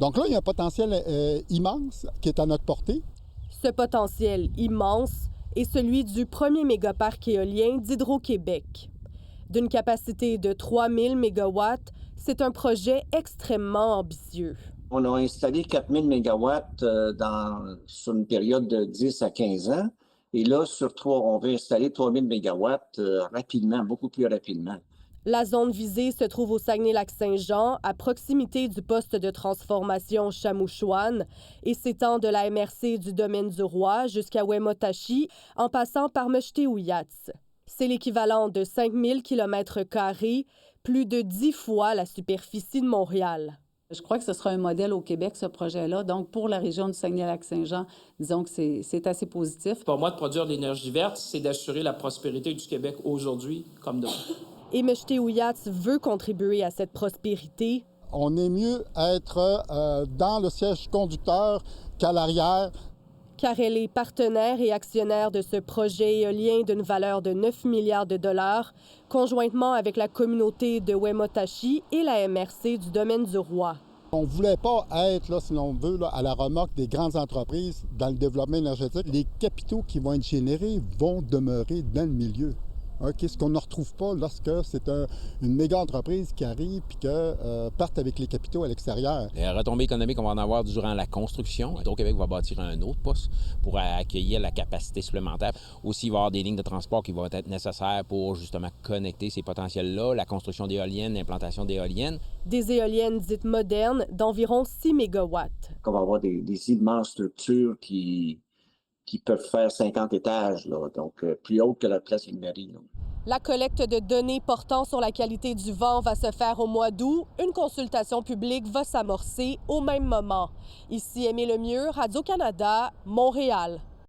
Donc là, il y a un potentiel immense qui est à notre portée. Ce potentiel immense est celui du premier mégaparc éolien d'Hydro-Québec. D'une capacité de 3000 mégawatts, c'est un projet extrêmement ambitieux. On a installé 4000 mégawatts sur une période de 10 à 15 ans. Et là, on va installer 3000 mégawatts rapidement, beaucoup plus rapidement. La zone visée se trouve au Saguenay-Lac-Saint-Jean, à proximité du poste de transformation Chamouchouane, et s'étend de la MRC du domaine du Roi jusqu'à Wemotaci, en passant par Mechteh-Ouyats. C'est l'équivalent de 5000 km², plus de 10 fois la superficie de Montréal. Je crois que ce sera un modèle au Québec, ce projet-là. Donc, pour la région du Saguenay-Lac-Saint-Jean, disons que c'est assez positif. Pour moi, de produire de l'énergie verte, c'est d'assurer la prospérité du Québec aujourd'hui comme demain. Et Mechteh-Ouyats veut contribuer à cette prospérité. On est mieux être dans le siège conducteur qu'à l'arrière. Car elle est partenaire et actionnaire de ce projet éolien d'une valeur de 9 milliards de dollars, conjointement avec la communauté de Wemotaci et la MRC du domaine du Roi. On ne voulait pas être, là, si l'on veut, là, à la remorque des grandes entreprises dans le développement énergétique. Les capitaux qui vont être générés vont demeurer dans le milieu. Ce qu'on ne retrouve pas lorsque c'est une méga entreprise qui arrive et que parte avec les capitaux à l'extérieur. Les retombées économiques qu'on va en avoir durant la construction. Hydro-Québec va bâtir un autre poste pour accueillir la capacité supplémentaire. Aussi, il va y avoir des lignes de transport qui vont être nécessaires pour justement connecter ces potentiels-là, la construction d'éoliennes, l'implantation d'éoliennes. Des éoliennes dites modernes d'environ 6 mégawatts. On va avoir des immenses structures qui peuvent faire 50 étages, là, donc plus haute que la place d'une mairie. Là. La collecte de données portant sur la qualité du vent va se faire au mois d'août. Une consultation publique va s'amorcer au même moment. Ici Aimée Lemieux, Radio-Canada, Montréal.